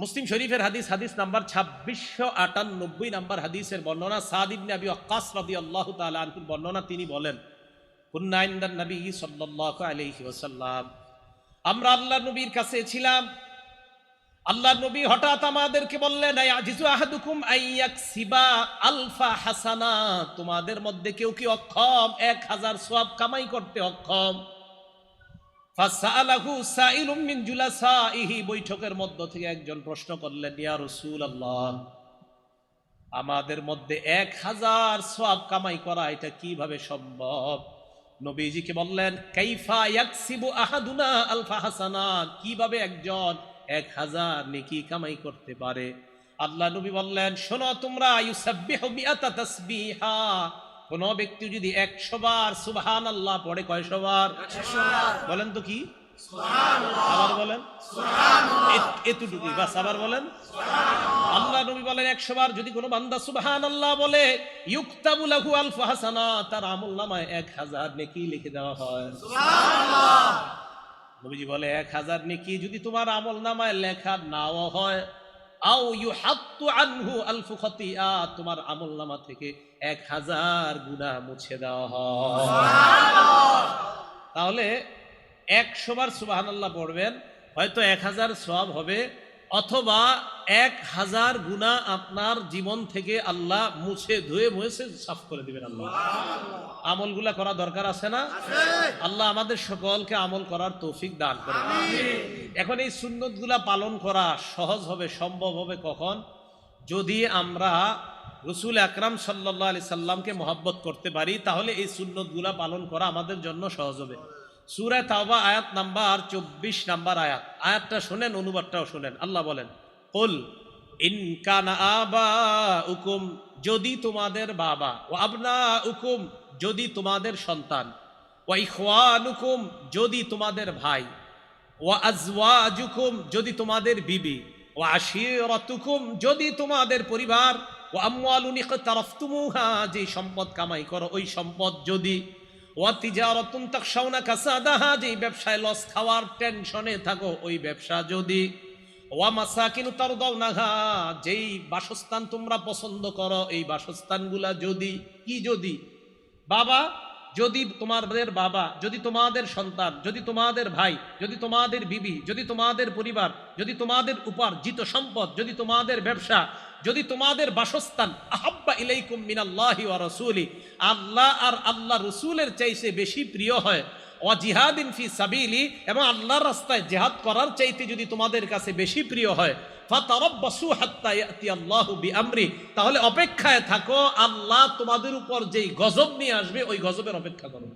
মুসলিম শরীফের হাদিস, হাদিস নাম্বার 2698 নাম্বার হাদিসের বর্ণনা। সাদ ইবনে আবি ওয়াক্কাস রাদিয়াল্লাহু তাআলা আনহুর বর্ণনা। তিনি বলেন, কুন্না ইনদান নবী সাল্লাল্লাহু আলাইহি ওয়াসাল্লাম, আমরা আল্লাহর নবীর কাছে ছিলাম। আল্লাহর নবী হঠাৎ আমাদেরকে বললেন, আয়াজিজু আহাদুকুম আইয়াকসিবা আলফা হাসানা, তোমাদের মধ্যে কেউ কি অক্ষম 1000 সওয়াব কামাই করতে অক্ষম? ফাসালাহু সাইলুম মিন জুলাসাইহি, বৈঠকের মধ্য থেকে একজন প্রশ্ন করলেন, ইয়া রাসূলুল্লাহ, আমাদের মধ্যে 1000 সওয়াব কামাই করা এটা কিভাবে সম্ভব? নবীজিকে বললেন, কাইফা ইয়াকসিবু আহাদুনা আলফা হাসানা, কিভাবে একজন 1000 নেকি কামাই করতে পারে? আল্লাহ নবী বললেন, শোনো তোমরা, ইউসাব্বিহু মিআতা তাসবিহা, কোন ব্যক্তি যদি 100 বার সুবহানাল্লাহ পড়ে, কয়শো বার? 100 বার। বলেন তো কি? সুবহানাল্লাহ। আবার বলেন সুবহানাল্লাহ। এতটুকুই বাস, আবার বলেন সুবহানাল্লাহ। আল্লাহ নবী বলেন, 100 বার যদি কোনো বান্দা সুবহানাল্লাহ বলে, ইউকতাবু লাহু আলফু হাসানা, তার আমলনামায় 1000 নেকি লিখে দেওয়া হয়। সুবহানাল্লাহ। নবীজি বলে, 1000 নেকি যদি তোমার আমলনামায় লেখা নাও হয়, আও ইউহাত্তু আনহু আলফু খাতিয়া, তোমার আমলনামা থেকে 1000 গুনাহ মুছে দেওয়া হয়। সুবহানাল্লাহ। তাহলে 100 বার সুবহানাল্লাহ পড়বেন, হয়তো 1000 সওয়াব হবে, অথবা 1000 গুনাহ আপনার জীবন থেকে আল্লাহ মুছে ধুয়ে মুছে সাফ করে দিবেন। আল্লাহ আমলগুলা করা দরকার আছে না? আল্লাহ আমাদের সকলকে আমল করার তৌফিক দান করুন। এখন এই সুন্নতগুলা পালন করা সহজ হবে, সম্ভব হবে কখন? যদি আমরা রাসূল আকরাম সাল্লাল্লাহু আলাইহি সাল্লামকে মহব্বত করতে পারি, তাহলে এই সুন্নতগুলা পালন করা আমাদের জন্য সহজ হবে। সূরা তাওবা আয়াত নাম্বার 24 নাম্বার আয়াত, আয়াতটা শুনেন, অনুবাদটাও শুনেন। আল্লাহ বলেন, কুল ইন কানা আবাউকুম, যদি তোমাদের বাবা, ও আবনাউকুম, যদি তোমাদের সন্তান, ওয়া ইখওয়ানুকুম, যদি তোমাদের ভাই, ওয়া আজওয়াজুকুম, যদি তোমাদের বিবি, ওয়া আশিরাতুকুম, যদি তোমাদের পরিবার, ওয়া আমওয়ালুন ইকতারাফতুমুহা, যে সম্পদ কামাই করো ওই সম্পদ যদি, ওয়া তিজারাতুন তাখশাউনা কাসাদাহা, যে ব্যবসায় লস খাওয়ার টেনশনে থাকো ওই ব্যবসা যদি, ওয়া মাসাকিনু তারদাউনাহা, যেই বাসস্থান তোমরা পছন্দ করো এই বাসস্থানগুলা যদি, কি যদি? বাবা, যদি তোমাদের বাবা, যদি তোমাদের সন্তান, যদি তোমাদের ভাই, যদি তোমাদের বিবি, যদি তোমাদের পরিবার, যদি তোমাদের উপার্জিত সম্পদ, যদি তোমাদের ব্যবসা, যদি তোমাদের বাসস্থান, আহাব্বা ইলাইকুম মিনাল্লাহি ওয়া রাসূলি, আল্লাহ আর আল্লাহ রাসূলের চাইতে বেশি প্রিয় হয়, ওয়া জিহাদিন ফি সাবিলি, এবং আল্লাহর রাস্তায় জিহাদ করার চাইতে যদি তোমাদের কাছে বেশি প্রিয় হয়, ফাতারাব্বাসু হাত্তা ইয়াতি আল্লাহু বিআমরি, তাহলে অপেক্ষায় থাকো, আল্লাহ তোমাদের উপর যেই গজব নিয়ে আসবে ওই গজবের অপেক্ষা করো।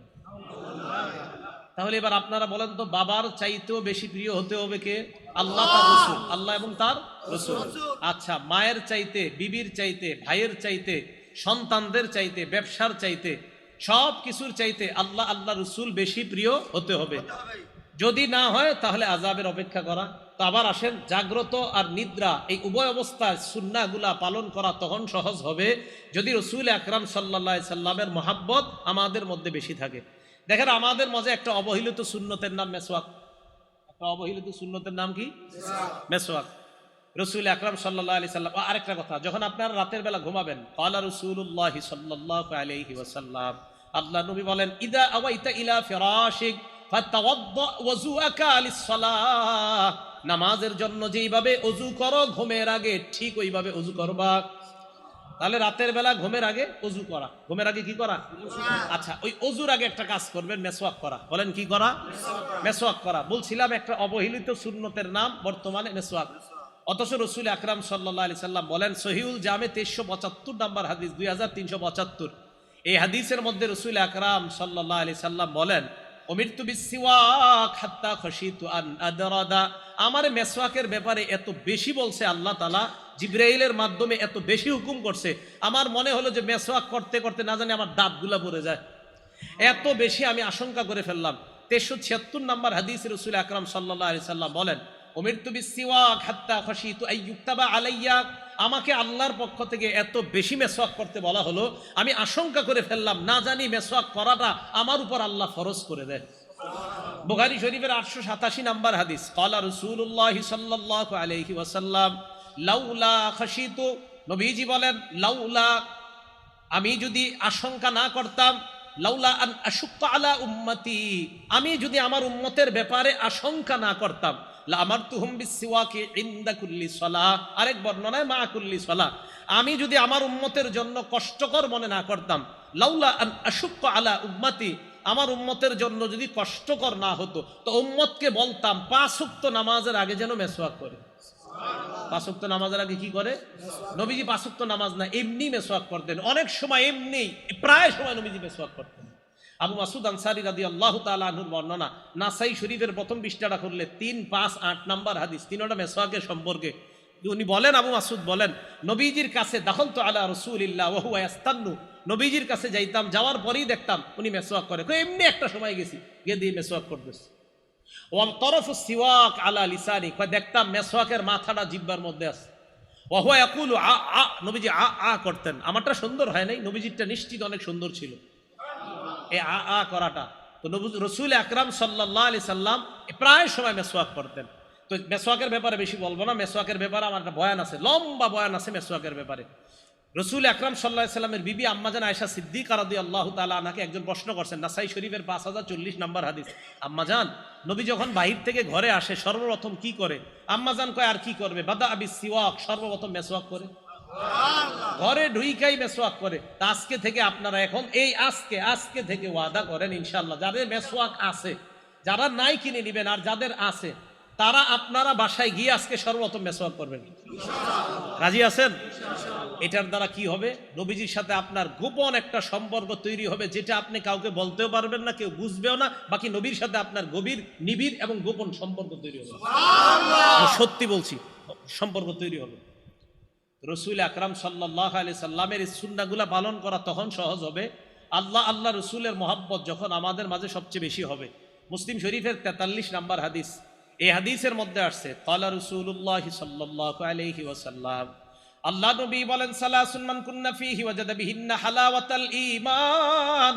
তাহলে এবার আপনারা বলেন তো, বাবার চাইতেও বেশি প্রিয় হতে হবে কে? আল্লাহ তার রাসূল, আল্লাহ এবং তার রাসূল। আচ্ছা, মায়ের চাইতে, বিবির চাইতে, ভাইয়ের চাইতে, সন্তানদের চাইতে, ব্যবসার চাইতে, সব কিছুর চাইতে আল্লাহ আল্লাহ রাসূল বেশি প্রিয় হতে হবে। যদি না হয় তাহলে আযাবের অপেক্ষা করা। তো আবার আসেন, জাগ্রত আর নিদ্রা এই উভয় অবস্থায় সুন্নাহগুলা পালন করা তখন সহজ হবে যদি রাসূল আকরাম সাল্লাল্লাহু আলাইহি সাল্লামের মহব্বত আমাদের মধ্যে বেশি থাকে। দেখেন, আমাদের মাঝে একটা অবহেলিত সুন্নতের নাম মেসওয়াক। একটা অবহেলিত সুন্নতের নাম কি? মেসওয়াক। রাসূল আকরাম সাল্লাল্লাহু আলাইহি সাল্লাম, আরেকটা কথা, যখন আপনারা রাতের বেলা ঘুমাবেন, ক্বালা রাসূলুল্লাহি সাল্লাল্লাহু আলাইহি ওয়াসাল্লাম, আল্লাহ নবী বলেন, ইদা আওয়াইতা ইলা ফিরাশিক ফাতাওয়াদ্দা ওযুআকা লিস-সালাহ, নামাজের জন্য যেইভাবে ওযু করো ঘুমের আগে ঠিক ওইভাবে ওযু করবা। তাহলে রাতের বেলা ঘুমের আগে ওযু করা, ঘুমের আগে কি করা? আচ্ছা, ওই ওযুর আগে একটা কাজ করবেন, মেসওয়াক করা। বলেন কি করা? মেসওয়াক করা। বলছিলাম একটা অবহেলিত সুন্নতের নাম বর্তমানে মেসওয়াক। অথচ রাসূল আকরাম সাল্লাল্লাহু আলাইহি সাল্লাম বলেন, সহিহুল জামে 2375 নাম্বার হাদিস, 2375, এই হাদিসের মধ্যে রাসূল আকরাম সাল্লাল্লাহু আলাইহি সাল্লাম বলেন, উমিরতু বিসসিওয়াক হাত্তা খাশিতু আন আদরাদা, আমার মেসওয়াকের ব্যাপারে এত বেশি বলছে আল্লাহ তাআলা, জিবরাইলের মাধ্যমে এত বেশি হুকুম করছে, আমার মনে হলো যে মেসওয়াক করতে করতে না জানি আমার দাঁতগুলা পড়ে যায়, এত বেশি আমি আশঙ্কা করে ফেললাম। 376 নাম্বার হাদিস, রাসূল আকরাম সাল্লাল্লাহু আলাইহি সাল্লাম বলেন, উমিরতু বিসসিওয়াক হাত্তা খাশিতু আইয়ুক্তাবা আলাইয়া, আমাকে আল্লাহর পক্ষ থেকে এত বেশি মেসওয়াক করতে বলা হলো, আমি আশঙ্কা করে ফেললাম না জানি মেসওয়াক করাটা আমার উপর আল্লাহ ফরজ করে দেয়। বুখারী শরীফের 887 নাম্বার হাদিস, ক্বালা রাসূলুল্লাহ সাল্লাল্লাহু আলাইহি ওয়াসাল্লাম লাউলা খাশিতু, নবীজি বলেন লাউলা, আমি যদি আশঙ্কা না করতাম, লাউলা আন আশুক্কা আলা উম্মতি, আমি যদি আমার উম্মতের ব্যাপারে আশঙ্কা না করতাম, লা আমারতুহুম বিসওয়াকি ইনদা কুল্লি সালাহ, আরেক বর্ণনায় মা কুল্লি সালাহ, আমি যদি আমার উম্মতের জন্য কষ্টকর মনে না করতাম, লাউলা আন আশুক্কা আলা উম্মতি, আমার উম্মতের জন্য যদি কষ্টকর না হতো তো উম্মতকে বলতাম 5 ওয়াক্ত নামাজের আগে যেন মেসওয়াক করে। 5 ওয়াক্ত নামাজের আগে কি করে? নবীজি 5 ওয়াক্ত নামাজ না এমনি মেসওয়াক করতেন, অনেক সময় এমনি, প্রায় সময় নবীজি মেসওয়াক করতেন। আবু মাসুদ আনসারী রাদিয়াল্লাহু তাআলা আনহুর বর্ণনা, নাসাই শরীফের প্রথম পৃষ্ঠাটা করলে 3, 5, 8 নাম্বার হাদিস, তিনটা মেসওয়াকের সম্পর্কে উনি বলেন, আবু মাসুদ বলেন, নবীজির কাছে দাখালতু আলা রাসূলিল্লাহ ওয়া হুয়া ইয়াস্তান্নু, নবীজির কাছে যাইতাম, যাওয়ার পরেই দেখতাম উনি মেসওয়াক করে। এমনি একটা সময় গেছি, গিয়ে দিয়ে মেসওয়াক করতেছে। ওয়াল তরফু সিওয়াক আলা লিসানি, দেখতাম মেসওয়াকের মাথাটা জিহ্বার মধ্যে আছে। ওয়া হুয়া ইয়াকুলু আ আ, নবীজি আ আ করতেন। আমারটা সুন্দর হয় নাই, নবীজিরটা নিশ্চিত অনেক সুন্দর ছিল এই আ আ করাটা। তো রাসূল আকরাম সাল্লাল্লাহু আলাইহি সাল্লাম প্রায় সময় মেসওয়াক করতেন। তো মেসওয়াকের ব্যাপারে বেশি বলবো না, মেসওয়াকের ব্যাপারে আমার একটা বয়ান আছে, লম্বা বয়ান আছে মেসওয়াকের ব্যাপারে। রাসূল আকরাম সাল্লাল্লাহু আলাইহি সাল্লামের বিবি আম্মাজান আয়েশা সিদ্দিকা রাদিয়াল্লাহু তাআলা আনহাকে একজন প্রশ্ন করছেন, নাসাই শরীফের 5040 নাম্বার হাদিস, আম্মাজান নবী যখন বাহির থেকে ঘরে আসে সর্বপ্রথম কি করে? আম্মাজান কয় আর কি করবে? বাদা আবি সিওয়াক, সর্বপ্রথম মেসওয়াক করে, ঘরে ঢুইকাই মেসওয়াক করে। তা আজকে থেকে আপনারা এখন এই আজকে থেকে ওয়াদা করেন ইনশাআল্লাহ, যাদের মেসওয়াক আছে, যারা নাই কিনে নেবেন, আর যাদের আছে তারা আপনারা বাসায় গিয়ে আজকে সর্বপ্রথম মেসওয়াক করবেন। রাজি আছেন? এটার দ্বারা কি হবে? নবীজির সাথে আপনার গোপন একটা সম্পর্ক তৈরি হবে, যেটা আপনি কাউকে বলতেও পারবেন না, কেউ বুঝবেও না, বাকি নবীর সাথে আপনার গভীর, নিবিড় এবং গোপন সম্পর্ক তৈরি হবে। সত্যি বলছি, সম্পর্ক তৈরি হবে। রাসূল আকরাম সাল্লাল্লাহু আলাইহি সাল্লামের এই সুন্নাহগুলো পালন করা তখন সহজ হবে, আল্লাহ রসুলের মহব্বত যখন আমাদের মাঝে সবচেয়ে বেশি হবে। মুসলিম শরীফের 43 নাম্বার হাদিস, এই হাদিসের মধ্যে আসছে, ক্বালা রাসূলুল্লাহ সাল্লাল্লাহু আলাইহি ওয়াসাল্লাম, আল্লাহ নবী বলেন, সালাসুন মান কুন্না ফীহি ওয়াজাদা বিহিন্না হালাওয়াতাল ঈমান,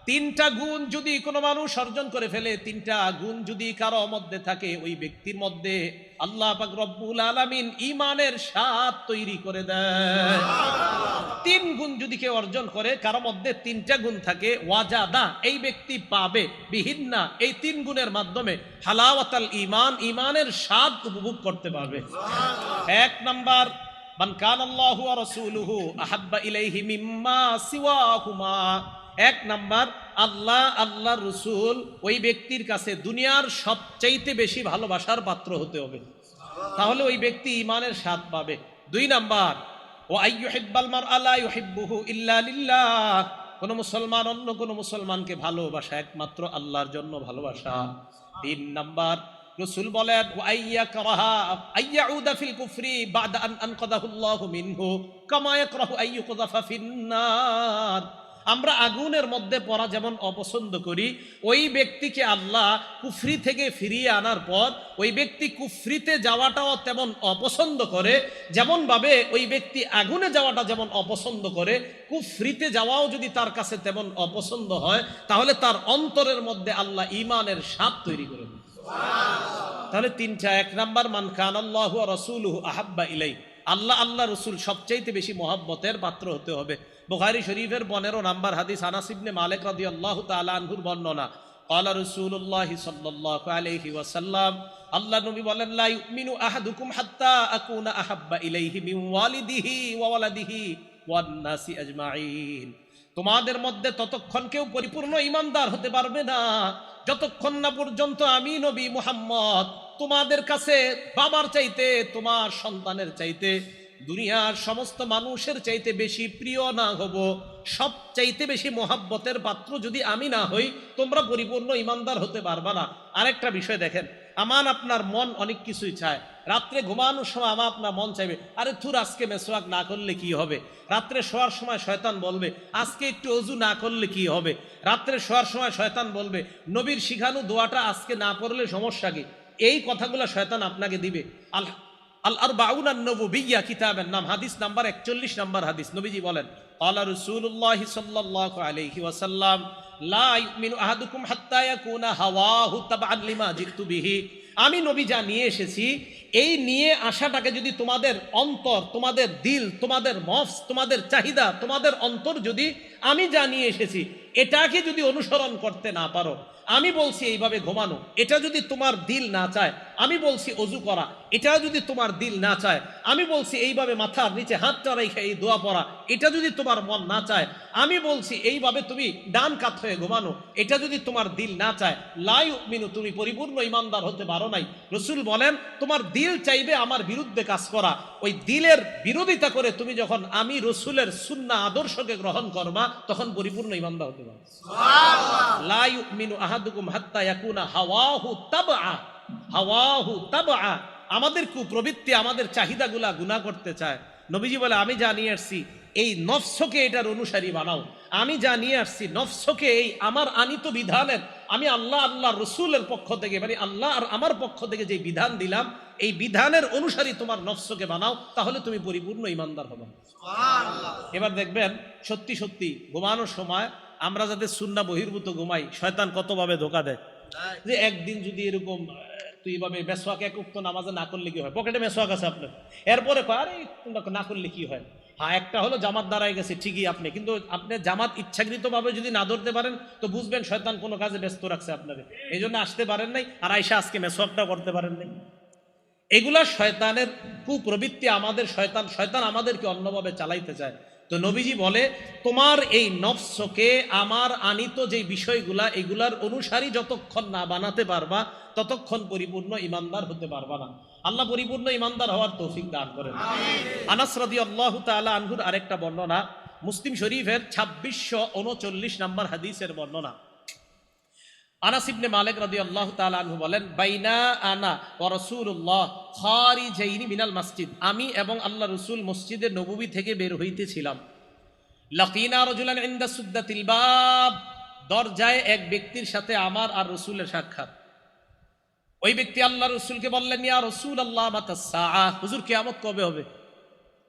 3টা গুণ যদি কোনো মানুষ অর্জন করে ফেলে, 3টা গুণ যদি কারো মধ্যে থাকে, ওই ব্যক্তির মধ্যে আল্লাহ পাক রব্বুল আলামিন ঈমানের স্বাদ তৈরি করে দেয়। 3 গুণ যদি কেউ অর্জন করে, কারো মধ্যে 3টা গুণ থাকে, ওয়াজাদা, এই ব্যক্তি পাবে, বিহিন্না, এই 3 গুণের মাধ্যমে হালাওয়াতাল ঈমান, ঈমানের স্বাদ উপভোগ করতে পারবে। 1 নাম্বার, মান কানাল্লাহু ওয়া রাসূলুহু আহাব্বা ইলাইহি মিম্মা সিওয়াহুমা, 1 নাম্বার, আল্লাহ রসুল ওই ব্যক্তির কাছে দুনিয়ার সবচাইতে বেশি ভালোবাসার পাত্র হতে হবে, তাহলে ওই ব্যক্তি ঈমানের স্বাদ পাবে। 2 নাম্বার, ওয়া আইয়ুহিব্বাল মারআ লা ইউহিব্বুহু ইল্লা লিল্লাহ, কোন মুসলমান অন্য কোন মুসলমানকে ভালোবাসা একমাত্র আল্লাহর জন্য ভালোবাসা। 3 নাম্বার, রাসূল বলেন, ওয়া আইয়াকরাহা আইয়াউদা ফিল কুফরি বাদা আন আনকাদাহু আল্লাহু মিনহু কামা ইয়াকরাহু আইয়ুকযাফা ফিন্নার, আমরা আগুনের মধ্যে পড়া যেমন অপছন্দ করি, ওই ব্যক্তিকে আল্লাহ কুফরি থেকে ফিরিয়ে আনার পর ওই ব্যক্তি কুফরিতে যাওয়াটাও তেমন অপছন্দ করে, যেমন ভাবে ওই ব্যক্তি আগুনে যাওয়াটা যেমন অপছন্দ করে, কুফরিতে যাওয়াও যদি তার কাছে তেমন অপছন্দ হয়, তাহলে তার অন্তরের মধ্যে আল্লাহ ঈমানের স্বাদ তৈরি করে দেন। তাহলে 3টা, 1 নাম্বার, মান কানাল্লাহু ওয়া রাসূলুহু আহাব্বা ইলাইহি, আল্লাহ রসুল সবচাইতে বেশি মহব্বতের পাত্র হতে হবে। বুখারী শরীফের 15 নাম্বার হাদিস, আনাস ইবনে মালিক রাদিয়াল্লাহু তাআলা আনহুর বর্ণনা, ক্বালা রাসূলুল্লাহ সাল্লাল্লাহু আলাইহি ওয়াসাল্লাম, আল্লাহ নবী বলেন, লা ইউমিনু আহাদুকুম হাত্তা আকুনা আহাব্বা ইলাইহি মিন ওয়ালিদিহি ওয়া ওয়ালাদিহি ওয়ান নাসি আজমাইন, তোমাদের মধ্যে ততক্ষণ কেউ পরিপূর্ণ ঈমানদার হতে পারবে না যতক্ষণ না পর্যন্ত আমি নবী মুহাম্মদ তোমাদের কাছে বাবার চাইতে, তোমার সন্তানের চাইতে, দুনিয়ার সমস্ত মানুষের চাইতে বেশি প্রিয় না হব, সবচাইতে বেশি মহাব্বতের পাত্র যদি আমি না হই, তোমরা পরিপূর্ণ ঈমানদার হতে পারবা না। আরেকটা বিষয় দেখেন, আপনার মন অনেক কিছুই চায়, রাত্রে ঘুমানোর সময় আপনার মন চাইবে, আরে থুর আজকে মেসওয়াক না করলে কি হবে, রাত্রে শোয়ার সময় শয়তান বলবে আজকে একটু ওযু না করলে কি হবে, রাত্রে শোয়ার সময় শয়তান বলবে নবীর শিখানো দোয়াটা আজকে না পড়লে সমস্যা কি, এই কথাগুলো শয়তান আপনাকে দিবে। আল আরবাউন আন-নবুবিয়্যা কিতাবের নাম, হাদিস নাম্বার 41 নাম্বার হাদিস। নবীজি বলেন, ক্বালা রাসূলুল্লাহ সাল্লাল্লাহু আলাইহি ওয়াসাল্লাম, লা ইউমিনু আহাদুকুম হাত্তা ইয়াকুনা হাওয়াহু তাবআন লিমা জিতু বিহি। আমি নবী যা নিয়ে এসেছি, এই নিয়ে আসাটাকে যদি তোমাদের অন্তর, তোমাদের দিল, তোমাদের নফস, তোমাদের চাহিদা, তোমাদের অন্তর যদি আমি যা নিয়ে এসেছি এটাকে যদি অনুসরণ করতে না পারো, আমি বলছি এইভাবে ঘুমানো, এটা যদি তোমার দিল না চায়, আমি বলছি অজু করা, এটা যদি তোমার দিল না চায়, আমি বলছি এইভাবে মাথার নিচে হাতটা রেখে এই দোয়া পড়া, এটা যদি তোমার মন না চায়, আমি বলছি এইভাবে তুমি ডান কাত হয়ে ঘুমানো, এটা যদি তোমার দিল না চায়, লা ইউমিনু, তুমি পরিপূর্ণ ইমানদার হতে পারো নাই। রাসূল বলেন, তোমার দিল চাইবে আমার বিরুদ্ধে কাজ করা, ওই দিলের বিরোধিতা করে তুমি যখন আমি রাসূলের সুন্নাহ আদর্শকে গ্রহণ করবা, তখন পরিপূর্ণ ইমানদার হতে পারো। সুবহানাল্লাহ। লা ইউমিনু আহাদুকুম হাত্তা ইয়াকুনা হাওয়াহু তাবআ। আমাদের কুপ্রবৃত্তি, আমাদের চাহিদাগুলা গুনাহ করতে চায়। নবীজি বলে, আমি যা নিয়ে আসছি এই নফসকে এটার অনুসারী বানাও। আমি যা নিয়ে আসছি নফসকে এই আমার আনিত বিধানের, আমি আল্লাহ রসুলের পক্ষ থেকে, মানে আল্লাহ আর আমার পক্ষ থেকে যে বিধান দিলাম, এই বিধানের অনুসারী তোমার নফসকে বানাও, তাহলে তুমি পরিপূর্ণ ইমানদার হবে। এবার দেখবেন, সত্যি সত্যি ঘুমানোর সময় আমরা যাতে সুন্নাহ বহির্ভূত ঘুমাই, শয়তান কতভাবে ধোকা দেয়। যে একদিন যদি এরকম তুই এইভাবে মেসওয়াক এক উক্ত নামাজে না করলে কি হয়, পকেটে মেসওয়াক আছে আপনার, এরপরে আরে না করলে কি হয়। হ্যাঁ, একটা হলো জামাত দাঁড়ায় গেছে ঠিকই আপনি, কিন্তু আপনি জামাত ইচ্ছাকৃতভাবে যদি না ধরতে পারেন তো বুঝবেন শয়তান কোনো কাজে ব্যস্ত রাখছে আপনাকে, এই জন্য আসতে পারেন নাই, আর আয়সা আজকে মেসওয়াকটা করতে পারেন নাই। এগুলা শয়তানের কুপ্রবৃত্তি, আমাদের শয়তান আমাদেরকে অন্যভাবে চালাইতে চায়। তো নবীজি বলে, তোমার এই নফসকে আমার আনিত যে বিষয়গুলা, এগুলার অনুসারী যতক্ষণ না বানাতে পারবা, ততক্ষণ পরিপূর্ণ ইমানদার হতে পারবা না। আল্লাহ পরিপূর্ণ ইমানদার হওয়ার তৌফিক দান করেন। আনাস রাদিয়াল্লাহু তাআলা আনহুর আরেকটা বর্ণনা, মুসলিম শরীফের 2639 নম্বর হাদিসের বর্ণনা। আনাস ইবনে মালিক রাদিয়াল্লাহু তাআলা আনহু বলেন, বাইনা আনা ওয়া রাসূলুল্লাহ খারিজাইনি মিনাল মসজিদ, আমি এবং আল্লাহ রাসূল মসজিদে নববী থেকে বের হইতেছিলাম। লাকিনা রাজুলান ইনদা সুদ্দাতিল বাব, দরজায় এক ব্যক্তির সাথে আমার আর রাসূলের সাক্ষাৎ। ওই ব্যক্তি আল্লাহ রাসূলকে বললেন, ইয়া রাসূলুল্লাহ মাতা সাআহ, হুজুর কিয়ামত কবে হবে?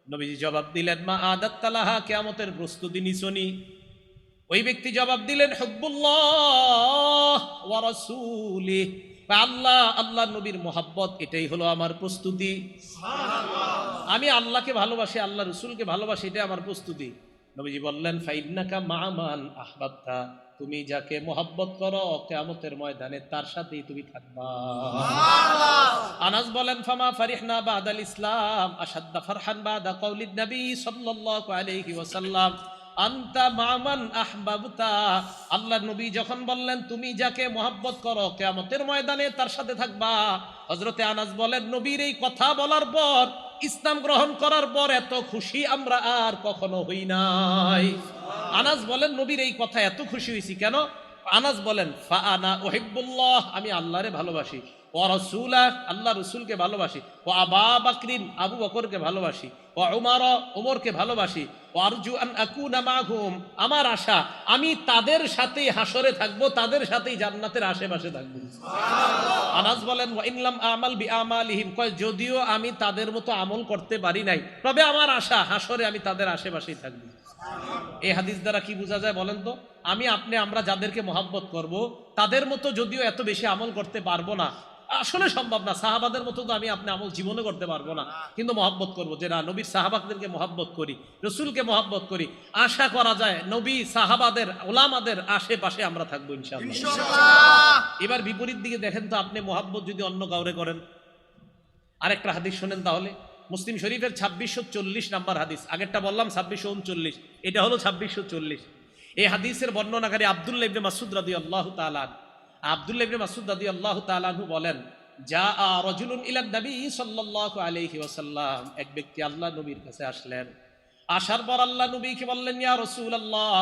নবীজি জবাব দিলেন, মা আদাত্তা লাহা, কিয়ামতের প্রস্তুতি নিছনি? ওই ব্যক্তি জবাব দিলেন, হুব্বুল্লাহ ওয়া রাসূলিহি, আল্লাহ নবীর মুহাব্বত, এটাই হলো আমার প্রস্তুতি। সুবহানাল্লাহ। আমি আল্লাহকে ভালোবাসি, আল্লাহ রাসূলকে ভালোবাসি, এটা আমার প্রস্তুতি। নবীজি বললেন, ফাইন্নাকা মা মান আহবাবতা, তুমি যাকে মুহাব্বত করো কিয়ামতের ময়দানে তার সাথেই তুমি থাকবা। সুবহানাল্লাহ। আনাস বলেন, ফামা ফারিহনা বাদাল ইসলাম আশাদ্দা ফারহান বাদা কাউলিন নবী সাল্লাল্লাহু আলাইহি ওয়াসাল্লাম, আনতা মামান আহবাবতা। আল্লাহ নবী যখন বললেন তুমি যাকে মুহাব্বত করো কিয়ামতের ময়দানে তার সাথে থাকবা, হযরতে আনাস বলেন, নবীর এই কথা বলার পর, ইসলাম গ্রহণ করার পর এত খুশি আমরা আর কখনো হই নাই। আনাস বলেন, নবীর এই কথা এত খুশি হইছি কেন? আনাস বলেন, ফা আনা উহিব্বুল্লাহ, আমি আল্লাহরে ভালোবাসি, ও রাসূলাহ, আল্লাহ রাসূলকে ভালোবাসি, ও আবা বকরিন, আবু বকরকে ভালোবাসি, ও উমর, উমরকে ভালোবাসি, ও আরজু আন আকুনা মাহুম, আমার আশা আমি তাদের সাথেই হাসরে থাকবো, তাদের সাথেই জান্নাতের আশেপাশে থাকবো। সুবহানাল্লাহ। আনাস বলেন, ওয়া ইনলাম আমাল বিআমালিহিম, কয় যদিও আমি তাদের মতো আমল করতে পারি নাই, তবে আমার আশা হাসরে আমি তাদের আশেপাশেই থাকবো। এই হাদিস দ্বারা কি বোঝা যায় বলেন তো? আমরা যাদেরকে মহব্বত করব, তাদের মতো যদিও এত বেশি আমল করতে পারবো না, আসলে সম্ভব না, সাহাবাদের মতো তো আমি আপনি আমল জীবনে করতে পারবো না, কিন্তু মহব্বত করবো, যে না নবীর সাহাবাদেরকে মহব্বত করি, রসুলকে মহব্বত করি, আশা করা যায় নবী সাহাবাদের ওলামাদের আশেপাশে আমরা থাকবো ইনশাআল্লাহ। এবার বিপরীত দিকে দেখেন তো, আপনি মহব্বত যদি অন্য কাউরে করেন। আরেকটা হাদিস শোনেন তাহলে, মুসলিম শরীফের 2640 নাম্বার হাদিস, আগেরটা বললাম 2639, এটা হলো 2640। এই হাদিসের বর্ণনাকারী আব্দুল্লাহ ইবনে মাসউদ রাদিয়াল্লাহু তাআলা, আব্দুল্লাহ ইবনে মাসউদ রাদিয়াল্লাহু তাআলা আনহু বলেন, যা রাজুলুন ইলান নবী সাল্লাল্লাহু আলাইহি ওয়াসাল্লাম, এক ব্যক্তি আল্লাহ নবীর কাছে আসলেন। আসার পর আল্লাহ নবীকে বললেন, ইয়া রাসূলুল্লাহ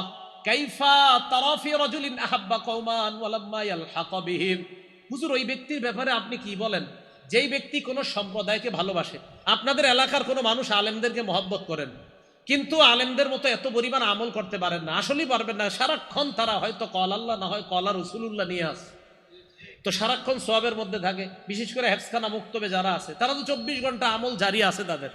কাইফা তারা ফি রাজুলিন আহাব্বা কওমান ওয়া লাম্মা ইয়ালহাক বিহিম, হুজুর ওই ব্যক্তির ব্যাপারে আপনি কি বলেন, যেই ব্যক্তি কোন সম্প্রদায়কে ভালোবাসে, আপনাদের এলাকার কোনো মানুষ আলেমদেরকে মহব্বত করেন, কিন্তু আলেমদের মতো এত পরিমাণ আমল করতে পারেন না, আসলেই পারবেন না, সারাক্ষণ তারা হয়তো কল আল্লাহ না হয় কলা রসুলুল্লাহ নিয়ে আসে, তো সারাক্ষণ সওয়াবের মধ্যে থাকে, বিশেষ করে হেফসখানা মুক্তবে যারা আছে তারা তো 24 ঘন্টা আমল জারি আছে তাদের।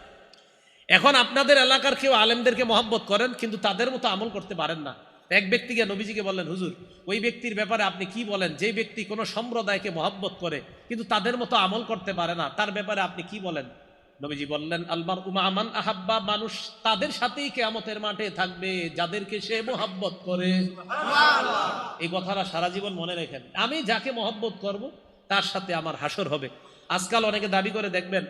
এখন আপনাদের এলাকার কেউ আলেমদেরকে মহব্বত করেন কিন্তু তাদের মতো আমল করতে পারেন না। এক ব্যক্তিকে নবীজিকে বললেন, হুজুর ওই ব্যক্তির ব্যাপারে আপনি কি বলেন, যে ব্যক্তি কোনো সম্প্রদায়কে মহব্বত করে কিন্তু তাদের মতো আমল করতে পারে না, তার ব্যাপারে আপনি কি বলেন? নবীজি বললেন, আলমার উমান আহাব্বা, মানুষ তাদের সাথেই কিয়ামতের মাঠে থাকবে যাদেরকে সে মহব্বত করে। এই কথাটা সারা জীবন মনে রাখেন, আমি যাকে মহব্বত করব তার সাথে আমার হাসর হবে। আজকাল অনেকে দাবি করে দেখবেন,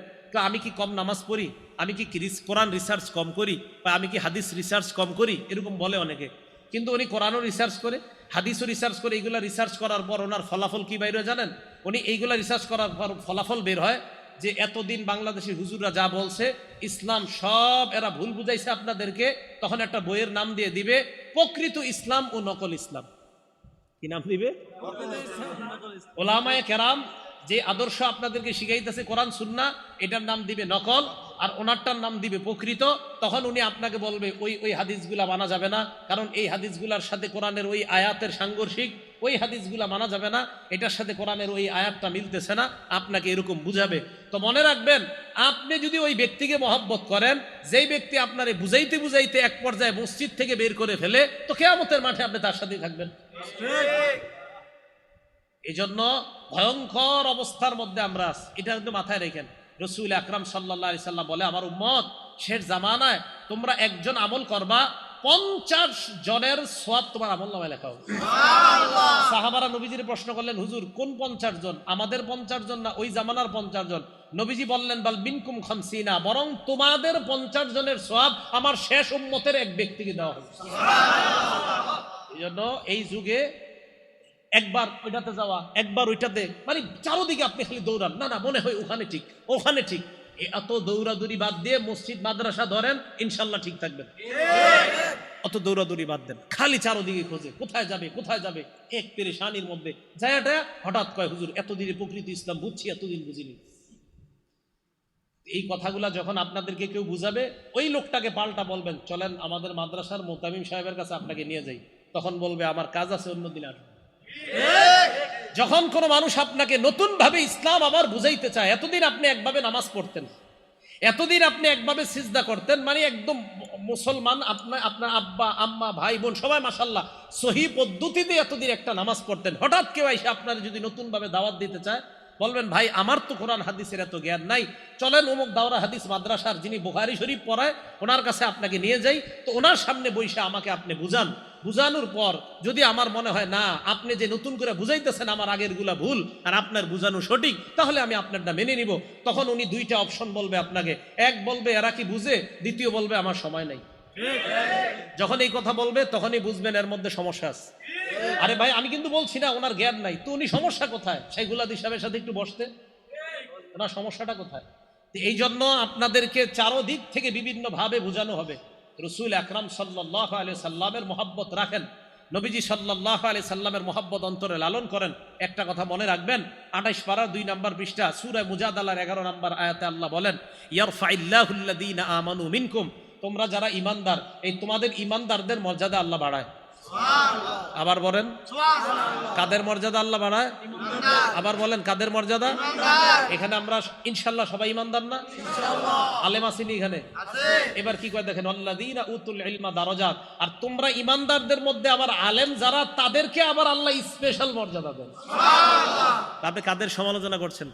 আমি কি কম নামাজ পড়ি, আমি কি কোরআন রিসার্চ কম করি, বা আমি কি হাদিস রিসার্চ কম করি, এরকম বলে অনেকে। কিন্তু উনি কোরআনও রিসার্চ করে, হাদিসও রিসার্চ করে। এইগুলা রিসার্চ করার পর ওনার ফলাফল কি বাইরে জানেন? উনি এইগুলা রিসার্চ করার পর ফলাফল বের হয় যে এতদিন বাংলাদেশের হুজুররা যা বলছে ইসলাম সব এরা ভুল বুঝাইছে আপনাদেরকে। তখন একটা বইয়ের নাম দিয়ে দিবে, প্রকৃত ইসলাম ও নকল ইসলাম। কি নাম দিবে? ওলামায়ে কেরাম যে আদর্শ আপনাদেরকে শিখাইতেছে কোরআন সুন্নাহ, এটার নাম দিবে নকল, আর ওনারটার নাম দিবে প্রকৃত। তখন উনি আপনাকে বলবে ওই হাদিসগুলা মানা যাবে না, কারণ এই হাদিসগুলার সাথে কোরআনের ওই আয়াতের সাংঘর্ষিক, ওই হাদিসগুলা মানা যাবে না, এটার সাথে কোরআনের ওই আয়াতটা মিলতেছে না, আপনাকে এরকম বুঝাবে। তো মনে রাখবেন, আপনি যদি ওই ব্যক্তিকে মহব্বত করেন, যেই ব্যক্তি আপনারে বুঝাইতে বুঝাইতে এক পর্যায়ে মসজিদ থেকে বের করে ফেলে, তো কিয়ামতের মাঠে আপনি তার সাথেই থাকবেন। এই জন্য ভয়ঙ্কর অবস্থার মধ্যে আমরা আছি, এটা কিন্তু মাথায় রেখেন। রাসূল আকরাম সাল্লাল্লাহু আলাইহি সাল্লাম বলে, আমার উম্মত শেষ জামানায় তোমরা একজন আমল করবা, 50 জনের সওয়াব তোমার আমলনামায় লেখা হবে। সুবহানাল্লাহ। সাহাবারা নবীজির প্রশ্ন করলেন, হুজুর কোন 50 জন, আমাদের 50 জন না ওই জামানার 50 জন? নবীজি বললেন, বাল মিনকুম 50, বরং তোমাদের 50 জনের সওয়াব আমার শেষ উম্মতের এক ব্যক্তিকে দেওয়া হবে। সুবহানাল্লাহ। এই জন্য এই যুগে একবার ওইটাতে যাওয়া, একবার ওইটাতে, মানে চারোদিকে আপনি খালি দৌড়ান, না মনে হয় ওখানে ঠিক, ওখানে ঠিক। এত দৌড়াদৌড়ি বাদ দিয়ে মসজিদ মাদ্রাসা ধরেন, ইনশাল্লাহ ঠিক থাকবেন। অত দৌড়াদৌড়ি বাদ দেন, খালি চারোদিকে খোঁজে কোথায় যাবে কোথায় যাবে, এক পেরেশানির মধ্যে জায়গাটা। হঠাৎ কয়, হুজুর এতদিনে প্রকৃত ইসলাম বুঝছি, এতদিন বুঝিনি। এই কথাগুলা যখন আপনাদেরকে কেউ বুঝাবে, ওই লোকটাকে পাল্টা বলবেন, চলেন আমাদের মাদ্রাসার মোতামিম সাহেবের কাছে আপনাকে নিয়ে যাই। তখন বলবে, আমার কাজ আছে, অন্যদিন আসবে। যখন কোনো মানুষ আপনাকে নতুন ভাবে ইসলাম আবার বুঝাইতে চায়, এতদিন আপনি একভাবে নামাজ পড়তেন, এতদিন আপনি একভাবে সিজদা করতেন, মানে একদম মুসলমান, আপনার আব্বা আম্মা ভাই বোন সবাই মাশাআল্লাহ সহি পদ্ধতিতে এতদিন একটা নামাজ পড়তেন। হঠাৎ কেউ এসে আপনার যদি নতুন ভাবে দাওয়াত দিতে চায়, বলবেন, ভাই আমার তো কোরআন হাদিসের এত জ্ঞান নাই, চলেন অমুক দাওরা হাদিস মাদ্রাসার যিনি বুখারী শরীফ পড়ায় ওনার কাছে আপনাকে নিয়ে যাই, তো ওনার সামনে বইসা আমাকে আপনি বুঝান। বুঝানোর পর যদি আমার মনে হয় না আপনি যে নতুন করে বুঝাইতেছেন আমার আগের গুলা ভুল আর আপনার বুঝানো সঠিক, তাহলে আমি আপনারটা মেনে নিব। তখন উনি দুইটা অপশন বলবে আপনাকে, এক বলবে এরা কি বুঝে, দ্বিতীয় বলবে আমার সময় নাই। যখন এই কথা বলবে তখনই বুঝবেন এর মধ্যে সমস্যা আছে। আরে ভাই আমি কিন্তু বলছি না ওনার জ্ঞান নাই, তো উনি সমস্যা কোথায়? শাইখুল সাহেবের সাথে একটু বসতে, ওনার সমস্যাটা কোথায়? এই জন্য আপনাদেরকে চারোদিক থেকে বিভিন্ন ভাবে বোঝানো হবে। রাসূল আকরাম সাল্লাল্লাহু আলাইহি সাল্লামের মহব্বত রাখেন, নবীজি সাল্লাল্লাহু আলাইহি সাল্লামের মহব্বত অন্তরে লালন করেন। একটা কথা মনে রাখবেন, 28 পারা 2 নম্বর পৃষ্ঠা সূরা মুজাদালার 11 নম্বর আয়াতে আল্লাহ বলেন, ইয়ারফাইল্লাহুল্লাযীনা আমানু মিনকুম, তোমরা যারা ঈমানদার, এই তোমাদের ঈমানদারদের মর্যাদা আল্লাহ বাড়ায়। সুবহানাল্লাহ। আবার বলেন সুবহানাল্লাহ। কাদের মর্যাদা আল্লাহ বাড়ায়? আবার বলেন কাদের মর্যাদা? এখানে আমরা ইনশাআল্লাহ সবাই ঈমানদার না? ইনশাআল্লাহ। আলেম আছেন এখানে? আছে। এবার কি কয় দেখেন, আল্লাযীনা উতুল ইলমা দারাজাত, আর তোমরা ঈমানদারদের মধ্যে আবার আলেম যারা, তাদেরকে আবার আল্লাহ স্পেশাল মর্যাদা দেন। সুবহানাল্লাহ। আপনি কাদের সমালোচনা করছেন?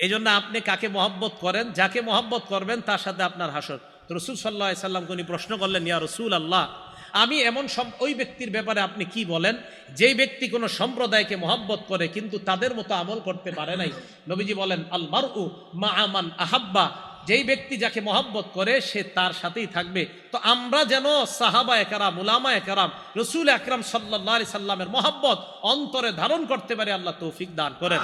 এই জন্য আপনি কাকে মহব্বত করেন, যাকে মহব্বত করবেন তার সাথে আপনার হাসর। তো রাসূল সাল্লাল্লাহু আলাইহি সাল্লাম উনি প্রশ্ন করলেন, ইয়া রাসূলুল্লাহ, আমি এমন ওই ব্যক্তির ব্যাপারে আপনি কি বলেন যেই ব্যক্তি কোনো সম্প্রদায়কে মহব্বত করে কিন্তু তাদের মতো আমল করতে পারে নাই? নবীজি বলেন, আল মারউ মা'a মান আহাব্বা, যেই ব্যক্তি যাকে মহব্বত করে সে তার সাথেই থাকবে। তো আমরা যেন সাহাবায়ে কেরাম, উলামায়ে কেরাম, রাসূল আকরাম সাল্লাল্লাহু আলাইহি সাল্লামের মহব্বত অন্তরে ধারণ করতে পারি, আল্লাহ তৌফিক দান করেন।